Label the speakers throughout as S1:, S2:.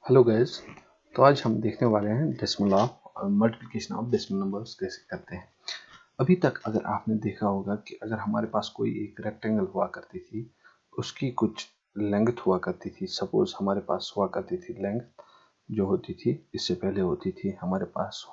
S1: Hello guys. तो आज हम देखने वाले हैं decimal of multiplication of decimal numbers कैसे करते हैं। अभी तक अगर आपने देखा होगा कि अगर हमारे पास कोई एक रेक्टेंगल हुआ करती थी, उसकी कुछ लेंथ हुआ करती थी। सपोज हमारे पास हुआ करती थी लेंथ जो होती थी, इससे पहले होती थी हमारे पास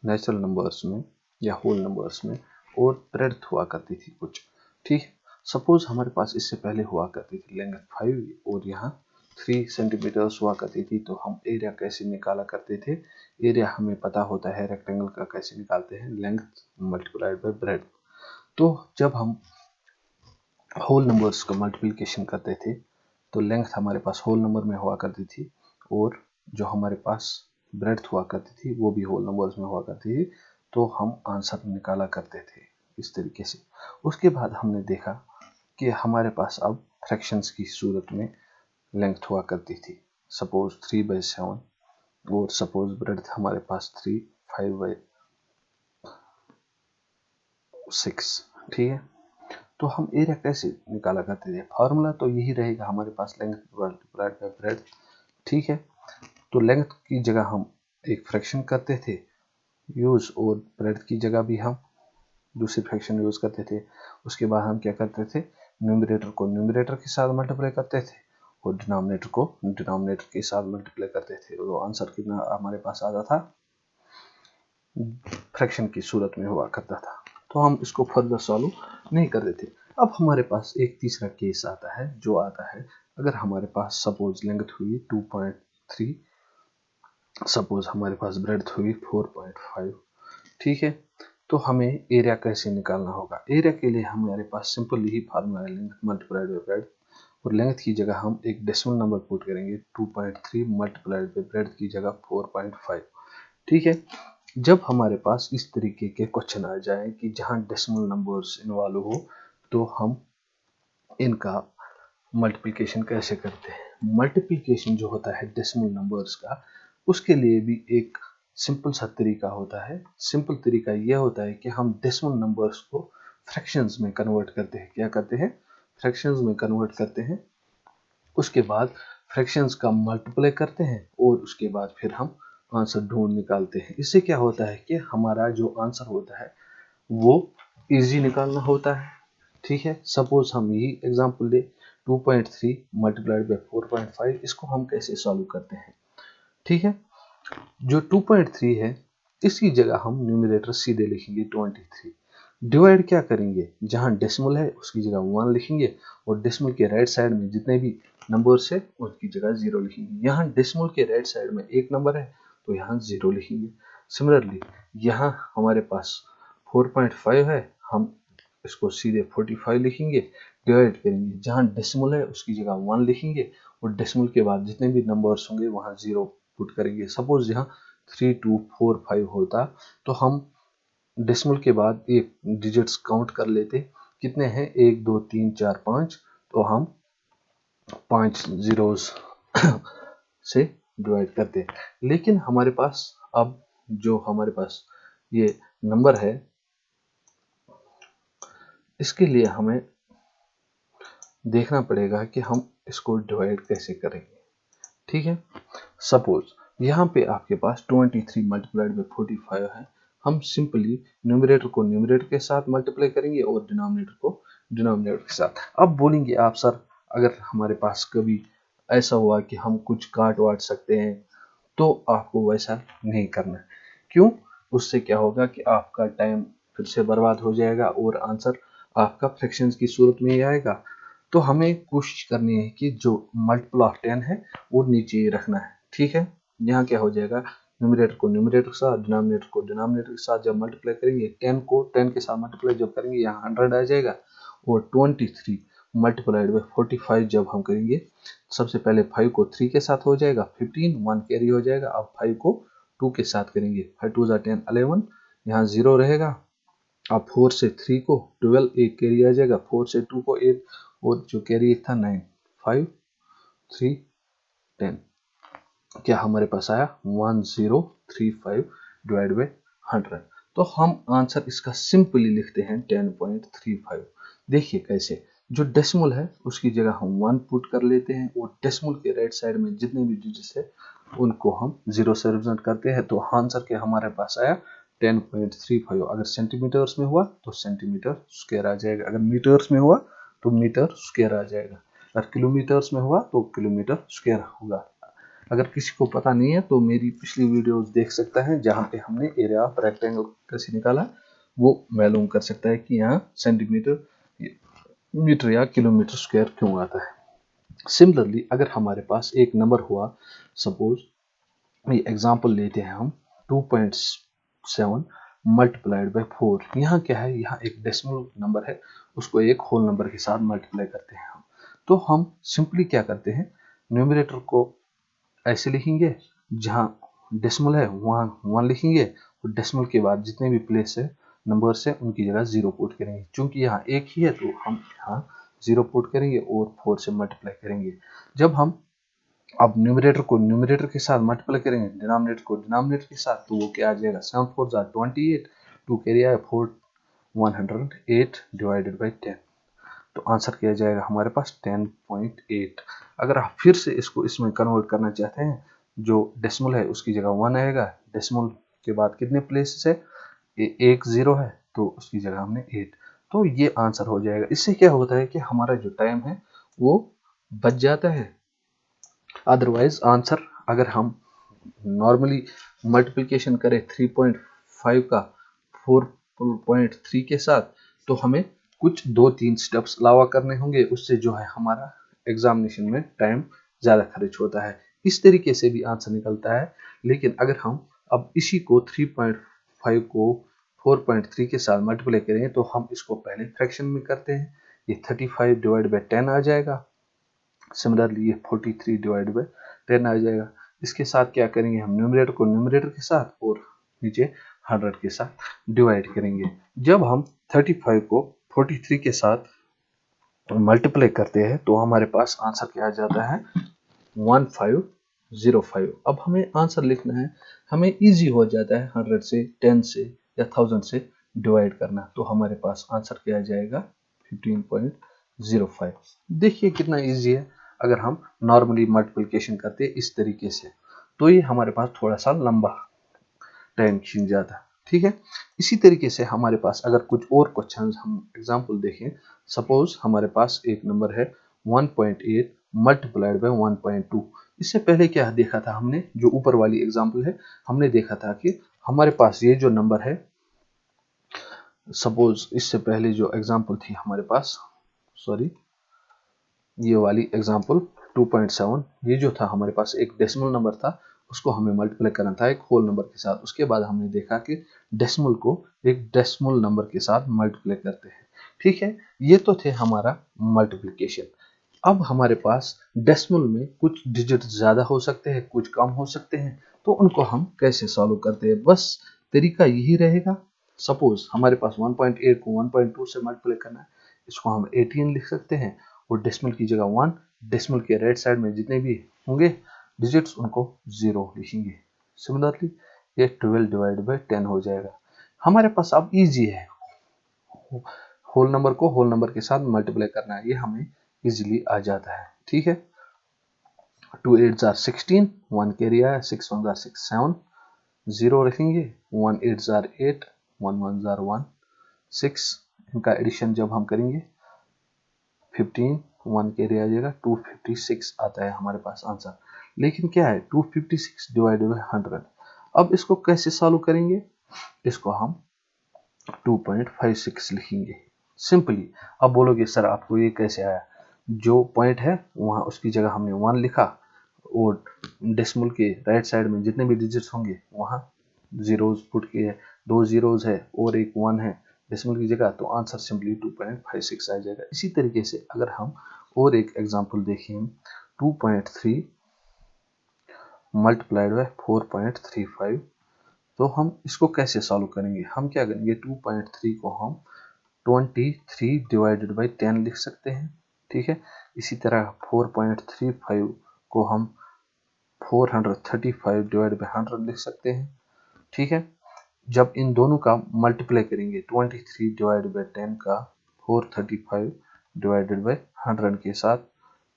S1: नेचुरल नंबर्स में या होल नंबर्स में, और ब्रेड्थ हुआ करती थी कुछ। ठीक है, सपोज हमारे पास इससे पहले हुआ करती थी लेंथ 5 और यहाँ 3 सेंटीमीटर्स हुआ करती थी। तो हम एरिया कैसे निकाला करते थे? एरिया हमें पता होता है रेक्टेंगल का, कैसे निकालते हैं? Length multiplied by breadth. तो जब हम होल नंबर्स का मल्टीप्लिकेशन करते थे तो लेंथ हमारे पास होल नंबर में हुआ करती थी, और जो हमारे पास ब्रेड्थ हुआ करती थी वो भी होल नंबर्स में हुआ करती थी। तो हम आंसर निकाला करते थे इस तरीके से। उसके बाद हमने देखा कि हमारे पास अब फ्रैक्शंस की सूरत में लेंथ हुआ करती थी। सपोज 3/7 और सपोज ब्रेड्थ हमारे पास 5/6। ठीक है, तो हम एरिया कैसे निकाला करते थे? फॉर्मूला तो यही रहेगा हमारे पास, लेंथ मल्टीप्लाइड बाय ब्रेड्थ। ठीक है, तो लेंथ की जगह हम एक फ्रैक्शन करते थे यूज, और ब्रेड्थ की जगह भी हम दूसरी फ्रैक्शन यूज करते थे। उसके बाद हम क्या करते थे? न्यूमरेटर को न्यूमरेटर के साथ मल्टीप्लाई करते थे और डिनोमिनेटर को डिनोमिनेटर के साथ मल्टीप्लाई करते थे। तो आंसर कितना हमारे पास आता था? फ्रैक्शन की सूरत में हुआ करता था। तो हम इसको फर्दर सॉल्व नहीं करते थे। अब हमारे पास एक तीसरा केस आता है, जो आता है अगर हमारे पास सपोज लेंथ हुई 2.3, सपोज हमारे पास ब्रेड्थ हुई 4.5। ठीक है, तो हमें एरिया कैसे निकालना होगा? एरिया के लिए हमारे पास सिंपल यही फार्मूला है, लेंथ मल्टीप्लाइड बाय ब्रेड्थ। और लेंथ की जगह हम एक डेसिमल नंबर पुट करेंगे, 2.3 मल्टीप्लाइड बाय ब्रेड्थ की जगह 4.5। ठीक है, जब हमारे पास इस तरीके के क्वेश्चन आ जाए कि जहां डेसिमल नंबर्स इन्वॉल्व हो, तो हम इनका मल्टीप्लिकेशन कैसे करते हैं? मल्टीप्लिकेशन जो होता है डेसिमल नंबर्स का, उसके लिए भी एक सिंपल सा तरीका होता है। सिंपल तरीका यह होता है कि हम डेसिमल नंबर्स को फ्रैक्शंस में कन्वर्ट करते हैं। क्या करते हैं? फ्रैक्शंस में कन्वर्ट करते हैं। उसके बाद फ्रैक्शंस का मल्टीप्लाई करते हैं और उसके बाद फिर हम आंसर ढूंढ निकालते हैं। इससे क्या होता है कि हमारा जो आंसर होता है वो इजी निकालना होता है। ठीक है, सपोज हम यही एग्जांपल ले, 2.3 मल्टीप्लाइड बाय 4.5, इसको हम कैसे सॉल्व करते हैं? ठीक है, जो 2.3 है इसकी जगह हम न्यूमरेटर सीधे लिखेंगे 23। डिवाइड क्या करेंगे? जहां डेसिमल है उसकी जगह 1 लिखेंगे, और डेसिमल के राइट साइड में जितने भी नंबर्स है उसकी जगह 0 लिखेंगे। यहाँ डेसिमल के राइट साइड में एक नंबर है तो यहाँ 0 लिखेंगे। सिमिलरली यहाँ हमारे पास 4.5 है, हम इसको सीधे 45 लिखेंगे। डिवाइड करेंगे, जहाँ डेसिमल है उसकी जगह 1 लिखेंगे, और डेसिमल के बाद जितने भी नंबर्स होंगे वहाँ 0 पुट करेंगे। सपोज यहाँ 3 2 4 5 होता तो हम डेसिमल के बाद एक डिजिट्स काउंट कर लेते, कितने हैं? 1 2 3 4 5। तो हम 5 जीरोस से डिवाइड करते हैं। लेकिन हमारे पास अब जो हमारे पास ये नंबर है, इसके लिए हमें देखना पड़ेगा कि हम इसको डिवाइड कैसे करेंगे। ठीक है, सपोज यहाँ पे आपके पास 23 मल्टीप्लाइड बाय 45 है। हम सिंपली न्यूमरेटर को न्यूमरेटर के साथ मल्टीप्लाई करेंगे और डिनोमिनेटर को डिनोमिनेटर के साथ। अब बोलेंगे आप, सर अगर हमारे पास कभी ऐसा हुआ कि हम कुछ काट वाट सकते हैं, तो आपको वैसा नहीं करना है। क्यों? उससे क्या होगा कि आपका टाइम फिर से बर्बाद हो जाएगा और आंसर आपका फ्रैक्शंस की सूरत में ही आएगा। तो हमें कोशिश करनी है कि जो मल्टीपल ऑफ 10 है वो नीचे ही रखना है। ठीक है, यहाँ क्या हो जाएगा? न्यूमरेटर को न्यूमरेटर के साथ, डिनोमिनेटर को डिनोमिनेटर के साथ जब मल्टीप्लाई करेंगे, 10 को 10 के साथ मल्टीप्लाई जब करेंगे यहाँ 100 आ जाएगा। और 23 मल्टीप्लाइड बाय 45 जब हम करेंगे, सबसे पहले 5 को 3 के साथ हो जाएगा 15, 1 कैरी हो जाएगा। अब 5 को 2 के साथ करेंगे, 5 2 10 11, यहाँ 0 रहेगा। अब 4 से 3 को 12, एक कैरी आ जाएगा। 4 से 2 को 8, और जो कैरी एक था 9, 5 3 10। क्या हमारे पास आया? 1035 डिवाइड बाय 100। तो हम आंसर इसका सिंपली लिखते हैं 10.35। देखिए कैसे, जो डेसिमल है उसकी जगह हम 1 पुट कर लेते हैं और डेसिमल के राइट साइड में जितने भी डिजिट्स है उनको हम 0 से रिप्रेजेंट करते हैं। तो आंसर के हमारे पास आया 10.35। अगर सेंटीमीटर्स में हुआ तो सेंटीमीटर स्क्वायर आ जाएगा, अगर मीटर्स में हुआ तो मीटर स्क्वायर आ जाएगा, अगर किलोमीटर्स में हुआ तो किलोमीटर स्क्वायर होगा। अगर किसी को पता नहीं है तो मेरी पिछली वीडियोस देख सकता है जहां पे हमने एरिया ऑफ रेक्टेंगल कैसे निकाला, वो मालूम कर सकता है कि यहाँ सेंटीमीटर, मीटर या किलोमीटर स्क्वायर क्यों आता है। सिमिलरली अगर हमारे पास एक नंबर हुआ, सपोज ये एग्जांपल लेते हैं हम 2.7 मल्टीप्लाइड बाय 4। यहाँ क्या है, यहाँ एक डेसिमल नंबर है, उसको एक होल नंबर के साथ मल्टीप्लाई करते हैं हम। तो हम सिंपली क्या करते हैं, न्यूमरेटर को ऐसे लिखेंगे, जहाँ डेसिमल है वहाँ 1 लिखेंगे और डेसिमल के बाद जितने भी प्लेस है नंबर्स है उनकी जगह 0 पुट करेंगे। चूंकि यहाँ एक ही है तो हम यहाँ 0 पुट करेंगे और 4 से मल्टीप्लाई करेंगे। जब हम अब न्यूमरेटर को न्यूमरेटर के साथ मल्टीप्लाई करेंगे, डिनोमिनेटर को डिनोमिनेटर के साथ, तो वो क्या आ जाएगा, 7 4 28, 2 कैरी आया 4, 108 डिवाइडेड बाई 10। तो आंसर किया जाएगा हमारे पास 10.8। अगर आप फिर से इसको इसमें कन्वर्ट करना चाहते हैं, जो डेसिमल है उसकी जगह 1 आएगा, डेसिमल के बाद कितने प्लेसेस है, एक 0 है तो उसकी जगह हमने 8, तो ये आंसर हो जाएगा। इससे क्या होता है कि हमारा जो टाइम है वो बच जाता है। अदरवाइज आंसर अगर हम नॉर्मली मल्टीप्लिकेशन करें 3.5 का 4.3 के साथ, तो हमें कुछ 2-3 स्टेप्स अलावा करने होंगे, उससे जो है हमारा एग्जामिनेशन में टाइम ज़्यादा खर्च होता है। इस तरीके से भी आंसर निकलता है। लेकिन अगर हम अब इसी को 3.5 को 4.3 के साथ मल्टीप्लाई करें तो हम इसको पहले फ्रैक्शन में करते हैं, ये 35 डिवाइड बाई 10 आ जाएगा। सिमिलरली ये 43 डिवाइड बाई 10 आ जाएगा। इसके साथ क्या करेंगे, हम न्यूमरेटर को न्यूमरेटर के साथ और नीचे 100 के साथ डिवाइड करेंगे। जब हम 35 को 43 के साथ मल्टीप्लाई करते हैं तो हमारे पास आंसर क्या आ जाता है, 1505। अब हमें आंसर लिखना है, हमें इजी हो जाता है 100 से, 10 से या 1000 से डिवाइड करना। तो हमारे पास आंसर क्या आ जाएगा, 15.05। देखिए कितना इजी है। अगर हम नॉर्मली मल्टीप्लिकेशन करते हैं इस तरीके से तो ये हमारे पास थोड़ा सा लंबा टाइम खींच जाता है। ठीक है, इसी तरीके से हमारे पास अगर कुछ और क्वेश्चंस हम एग्जांपल देखें, सपोज हमारे पास एक नंबर है 1.8 मल्टीप्लाइड बाय 1.2। इससे पहले क्या देखा था हमने, जो ऊपर वाली एग्जांपल है, हमने देखा था कि हमारे पास ये जो नंबर है, सपोज इससे पहले जो एग्जांपल थी हमारे पास, सॉरी ये वाली एग्जांपल 2.7, ये जो था हमारे पास एक डेसिमल नंबर था, उसको हमें मल्टीप्लाई करना था एक होल नंबर के साथ। उसके बाद हमने देखा कि डेसिमल को एक डेसिमल नंबर के साथ मल्टीप्लाई करते हैं। ठीक है, ये तो थे हमारा मल्टीप्लिकेशन। अब हमारे पास डेसिमल में कुछ डिजिट ज़्यादा हो सकते हैं, कुछ कम हो सकते हैं, तो उनको हम कैसे सॉल्व करते हैं, बस तरीका यही रहेगा। सपोज हमारे पास 1.8 को 1.2 से मल्टीप्लाई करना है, इसको हम 18 लिख सकते हैं और डेसिमल की जगह 1, डेसिमल के राइट साइड में जितने भी होंगे डिजिट्स उनको 0 लिखेंगे। सिमिलरली ये 12 डिवाइड बाई 10 हो जाएगा। हमारे पास अब इजी है, होल नंबर को होल नंबर के साथ मल्टीप्लाई करना है, ये हमें इजीली आ जाता है। ठीक है, 2 8 are 16, 1 कैरी आया, 6 1 are 6 7, 0 रखेंगे, 1 8 are 8, 1 1 are 1 6। इनका एडिशन जब हम करेंगे 15, 1 कैरी आ जाएगा, 256 आता है हमारे पास आंसर। लेकिन क्या है, 256 डिवाइडेड बाई 100। अब इसको कैसे सॉल्व करेंगे, इसको हम 2.56 लिखेंगे सिंपली। अब बोलोगे सर आपको ये कैसे आया, जो पॉइंट है वहाँ उसकी जगह हमने 1 लिखा और डेसिमल के राइट साइड में जितने भी डिजिट्स होंगे वहाँ जीरोज पुट किए, 2 जीरोज है और एक 1 है डेसिमल की जगह, तो आंसर सिंपली 2.56 आ जाएगा। इसी तरीके से अगर हम और एक एग्जांपल देखें, 2.3 मल्टीप्लाइड बाय 4.35, तो हम इसको कैसे सॉल्व करेंगे, हम क्या करेंगे, 2.3 को हम 23 डिवाइडेड बाई 10 लिख सकते हैं। ठीक है, इसी तरह 4.35 को हम 435 डिवाइड बाई 100 लिख सकते हैं। ठीक है, जब इन दोनों का मल्टीप्लाई करेंगे 23 डिवाइड बाई 10 का 435 डिवाइडेड बाय 100 के साथ।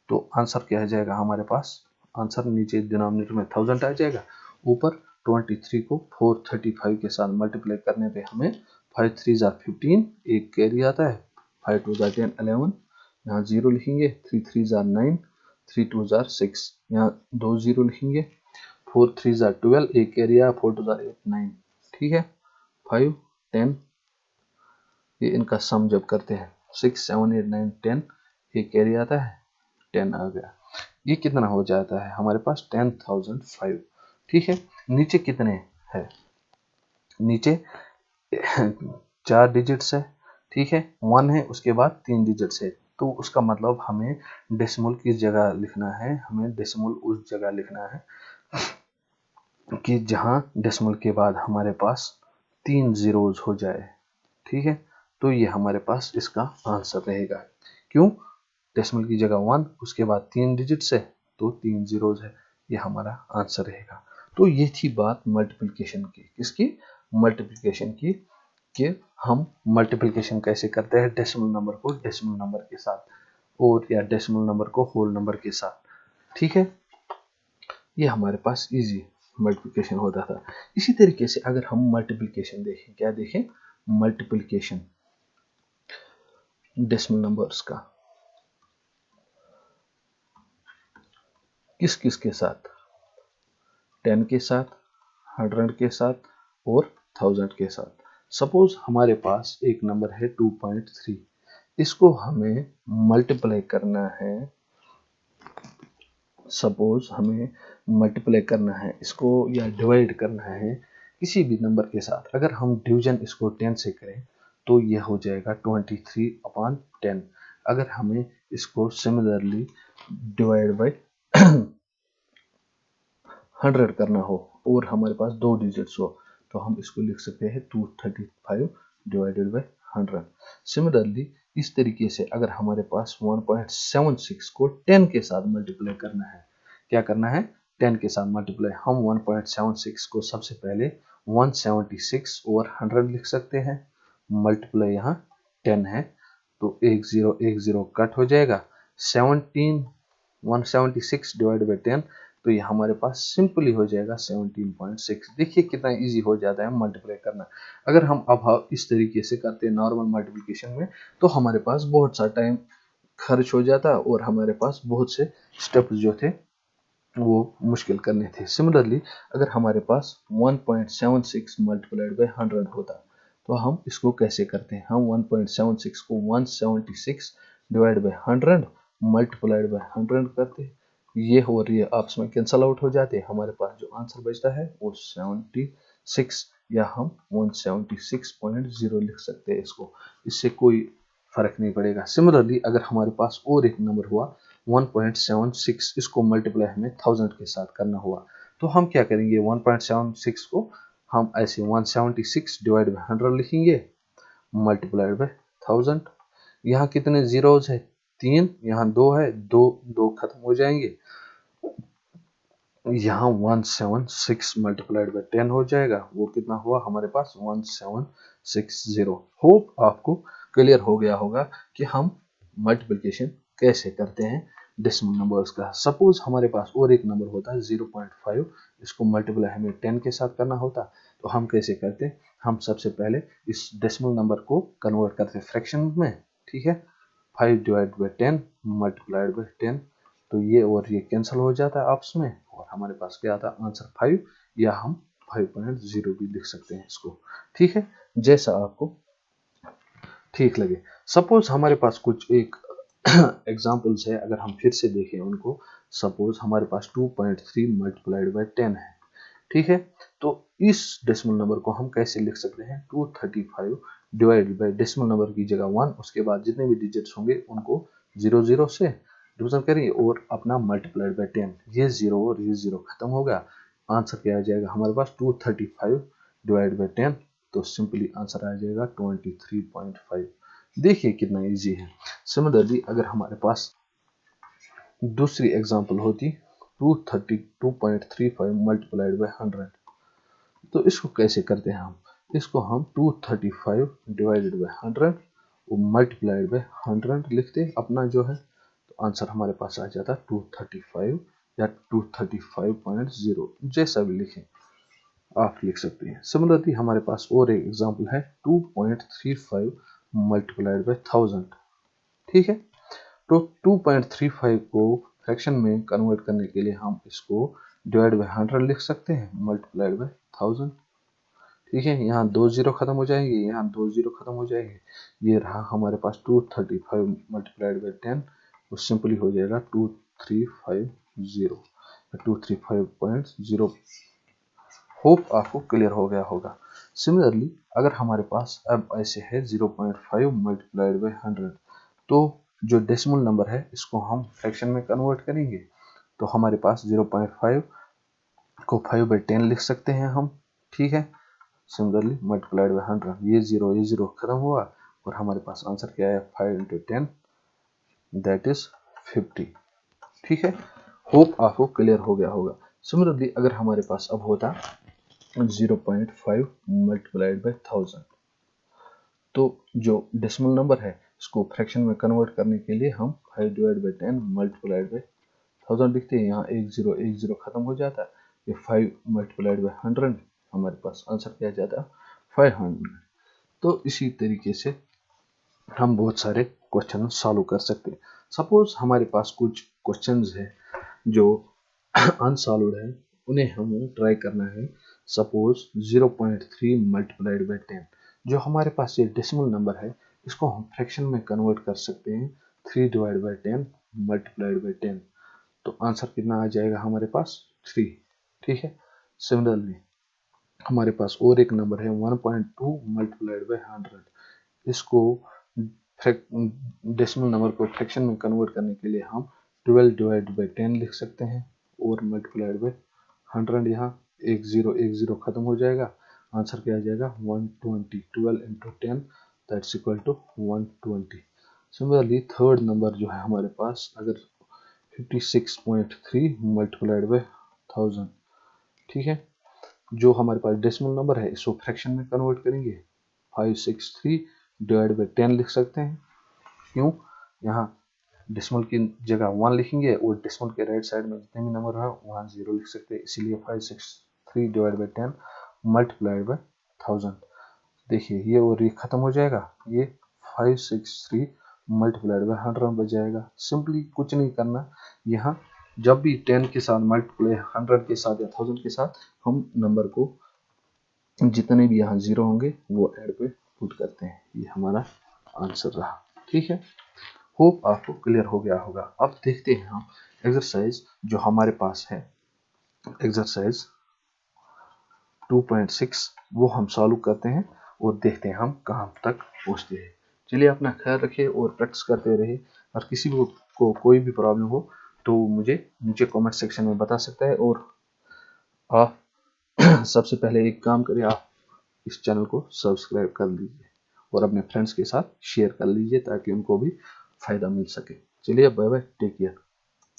S1: तो आंसर क्या आ जाएगा हमारे पास, आंसर नीचे डिनोमिनेटर में 1000 आ जाएगा, ऊपर 23 को 435 के साथ मल्टीप्लाई करने पे हमें 5 3 जार 15, एक कैरी आता है, 5 2 जार 10 11, यहाँ 0 लिखेंगे, 3 3 जार 9, 3 2 जार 6, यहाँ 2 0 लिखेंगे, 4 3 जार 12, एक कैरी आया, 4 2 जार 8 9, ठीक है, 5 10, ये इनका सम जब करते हैं 6 7 8 9 10, एक कैरी आता है, 10 आ गया, ये कितना हो जाता है हमारे पास 10,005, ठीक है। नीचे कितने है, नीचे 4 डिजिट्स है, ठीक है, 1 है, उसके बाद 3 डिजिट्स है, तो उसका मतलब हमें डेसिमल की जगह लिखना है, हमें डेसिमल उस जगह लिखना है कि जहां डेसिमल के बाद हमारे पास 3 जीरोज हो जाए, ठीक है, तो ये हमारे पास इसका आंसर रहेगा। क्यों, डेसिमल की जगह 1, उसके बाद 3 डिजिट्स है, तो 3 जीरोज है, ये हमारा आंसर रहेगा। तो ये थी बात मल्टीप्लिकेशन की, किसकी, मल्टीप्लिकेशन की, कि हम मल्टीप्लिकेशन कैसे करते हैं डेसिमल नंबर को डेसिमल नंबर के साथ, और या डेसिमल नंबर को होल नंबर के साथ, ठीक है। ये हमारे पास इजी मल्टीप्लिकेशन होता था। इसी तरीके से अगर हम मल्टीप्लिकेशन देखें, क्या देखें, मल्टीप्लिकेशन डेसिमल नंबर्स का किस किस के साथ, 10 के साथ, 100 के साथ और 1000 के साथ। सपोज हमारे पास एक नंबर है 2.3, इसको हमें मल्टीप्लाई करना है, सपोज हमें मल्टीप्लाई करना है इसको या डिवाइड करना है किसी भी नंबर के साथ। अगर हम डिवीजन इसको 10 से करें तो यह हो जाएगा 23/10। अगर हमें इसको सिमिलरली डिवाइड बाय 100 करना हो और हमारे पास 2 डिजिट्स हो, तो हम इसको लिख सकते हैं 235 डिवाइडेड बाय 100। सिमिलरली इस तरीके से अगर हमारे पास 1.76 को 10 के साथ मल्टीप्लाई करना है, क्या करना है, 10 के साथ मल्टीप्लाई, हम 1.76 को सबसे पहले 176 और 100 लिख सकते हैं, मल्टीप्लाई यहाँ 10 है, तो 1 0 कट हो जाएगा, 176 डिवाइड बाई 10, तो ये हमारे पास सिंपली हो जाएगा 17.6। देखिए कितना इजी हो जाता है मल्टीप्लाई करना। अगर हम अब इस तरीके से करते हैं नॉर्मल मल्टीप्लिकेशन में, तो हमारे पास बहुत सा टाइम खर्च हो जाता और हमारे पास बहुत से स्टेप्स जो थे वो मुश्किल करने थे। सिमिलरली अगर हमारे पास 1.76 मल्टीप्लाइड बाई 100 होता, तो हम इसको कैसे करते हैं, हम 1.76 को 176 डिवाइड बाई 100 मल्टीप्लाइड बाई 100 करते हैं, ये और ये आपस में कैंसल आउट हो जाते हैं, हमारे पास जो आंसर बचता है वो 76, या हम 176.0 लिख सकते हैं इसको, इससे कोई फर्क नहीं पड़ेगा। सिमिलरली अगर हमारे पास और एक नंबर हुआ 1.76, इसको मल्टीप्लाई हमें 1000 के साथ करना हुआ, तो हम क्या करेंगे, 1.76 को हम ऐसे 176 डिवाइड बाई 100 लिखेंगे मल्टीप्लाइड बाई 1000। यहाँ कितने जीरोज है, 3, यहाँ 2 है, 2 2 खत्म हो जाएंगे, यहाँ 176 मल्टीप्लाइड बाई 10 हो जाएगा, वो कितना हुआ हमारे पास 1760। होप आपको क्लियर हो गया होगा कि हम मल्टीप्लिकेशन कैसे करते हैं डेसिमल नंबर्स का। सपोज हमारे पास और एक नंबर होता है 0.5, इसको मल्टीप्लाई हमें 10 के साथ करना होता, तो हम कैसे करते, हम सबसे पहले इस डेसिमल नंबर को कन्वर्ट करते फ्रैक्शन में, ठीक है, 5 डिवाइड बाई 10 मल्टीप्लाइड बाई 10, तो ये और ये कैंसिल हो जाता है आपस में, और हमारे पास क्या आता है आंसर 5, या हम 5.0 भी लिख सकते हैं इसको, ठीक है, जैसा आपको ठीक लगे। सपोज हमारे पास कुछ एक एग्जांपल्स है, अगर हम फिर से देखें उनको, सपोज हमारे पास 2.3 मल्टीप्लाइड बाई 10 है, ठीक है, तो इस डेसिमल नंबर को हम कैसे लिख सकते हैं, 235 डिवाइडेड बाई डेसिमल नंबर की जगह 1, उसके बाद जितने भी डिजिट्स होंगे उनको 0 से डिवीजन करेंगे और अपना मल्टीप्लाइड बाई 10, ये 0 और ये 0 खत्म हो गया, आंसर क्या आ जाएगा हमारे पास 235 डिवाइड बाई 10, तो सिंपली आंसर आ जाएगा 23.5। देखिए कितना इजी है। सिमिलरली अगर हमारे पास दूसरी एग्जांपल होती 232.35 मल्टीप्लाइड बाई 100, तो इसको कैसे करते हैं हम, इसको हम 235 डिवाइडेड बाई 100 वो मल्टीप्लाइड बाय 100 लिखते अपना जो है, तो आंसर हमारे पास आ जाता 235 या 235.0, जैसा भी लिखें आप लिख सकते हैं। सिमिलरली हमारे पास और एक एग्जांपल है 2.35 मल्टीप्लाइड बाय 1000। ठीक है, तो 2.35 को फ्रैक्शन में कन्वर्ट करने के लिए हम इसको डिवाइड बाय 100 लिख सकते हैं मल्टीप्लाइड बाय 1000। ठीक है, यहाँ 2 जीरो खत्म हो जाएंगे, यहाँ 2 जीरो खत्म हो जाएंगे, ये रहा हमारे पास 235 मल्टीप्लाइड बाय 10, वो सिंपली हो जाएगा 2350 235.0। होप आपको क्लियर हो गया होगा। सिमिलरली अगर हमारे पास अब ऐसे है 0.5 मल्टीप्लाइड बाय 100, तो जो डेसिमल नंबर है इसको हम फ्रैक्शन में कन्वर्ट करेंगे, तो हमारे पास 0.5 को 5 बाई 10 लिख सकते हैं हम। ठीक है, सिमिलरली मल्टीप्लाइड बाय 100, ये जीरो खत्म हुआ और हमारे पास आंसर क्या है 5 इंटू 10 दैट इज 50। ठीक है, होप आपको क्लियर हो गया होगा। सिमिलरली अगर हमारे पास अब होता 0.5 मल्टीप्लाइड बाय 1000, तो जो डेसिमल नंबर है इसको फ्रैक्शन में कन्वर्ट करने के लिए हम 5 डिवाइड बाय 10 मल्टीप्लाइड बाय 1000 लिखते हैं। यहाँ एक जीरो खत्म हो जाता है, ये 5 मल्टीप्लाइड बाय 100, हमारे पास आंसर क्या जाता है 500। तो इसी तरीके से हम बहुत सारे क्वेश्चन सॉल्व कर सकते हैं। सपोज हमारे पास कुछ क्वेश्चंस है जो अनसॉल्व्ड है, उन्हें हमें ट्राई करना है। सपोज 0.3 मल्टीप्लाइड बाय 10, जो हमारे पास ये डेसिमल नंबर है इसको हम फ्रैक्शन में कन्वर्ट कर सकते हैं 3 डिवाइड बाय 10 मल्टीप्लाइड बाय 10, तो आंसर कितना आ जाएगा हमारे पास 3। ठीक है, सिमिलरली हमारे पास और एक नंबर है 1.2 मल्टीप्लाइड बाय 100, इसको डेसिमल नंबर को फ्रैक्शन में कन्वर्ट करने के लिए हम 12 डिवाइड बाय 10 लिख सकते हैं और मल्टीप्लाइड बाय 100, यहाँ एक जीरो खत्म हो जाएगा, आंसर क्या आ जाएगा 120। 12 into 10 that's equal to 120। Similarly third number जो है हमारे पास अगर 56.3 मल्टीप्लाइड बाय 1000, ठीक है, जो हमारे पास डेसिमल नंबर है इसको फ्रैक्शन में कन्वर्ट करेंगे 563 डिवाइड बाय 10 लिख सकते हैं। क्यों, यहाँ डेसिमल की जगह 1 लिखेंगे और डेसिमल के राइट साइड में जितने भी नंबर है वहाँ 0 लिख सकते हैं, इसीलिए 563 डिवाइड बाय 10 मल्टीप्लाइड बाय 1000। देखिए ये और ये खत्म हो जाएगा, ये 563 मल्टीप्लाइड बाय 100 बच जाएगा। सिंपली कुछ नहीं करना, यहाँ जब भी 10 के साथ मल्टीप्लाई 100 के साथ या 1000 के साथ हम नंबर को जितने भी यहाँ 0 होंगे वो ऐड पे पुट करते हैं, ये हमारा आंसर रहा। ठीक है, होप आपको क्लियर हो गया होगा। अब देखते हैं हम एक्सरसाइज जो हमारे पास है, एक्सरसाइज 2.6, वो हम सॉल्व करते हैं और देखते हैं हम कहाँ तक पहुँचते हैं। चलिए अपना ख्याल रखिए और प्रैक्टिस करते रहिए, और किसी को कोई भी प्रॉब्लम हो तो मुझे नीचे कमेंट सेक्शन में बता सकता है। और आप सबसे पहले एक काम करिए, आप इस चैनल को सब्सक्राइब कर लीजिए और अपने फ्रेंड्स के साथ शेयर कर लीजिए ताकि उनको भी फायदा मिल सके। चलिए बाय बाय, टेक केयर।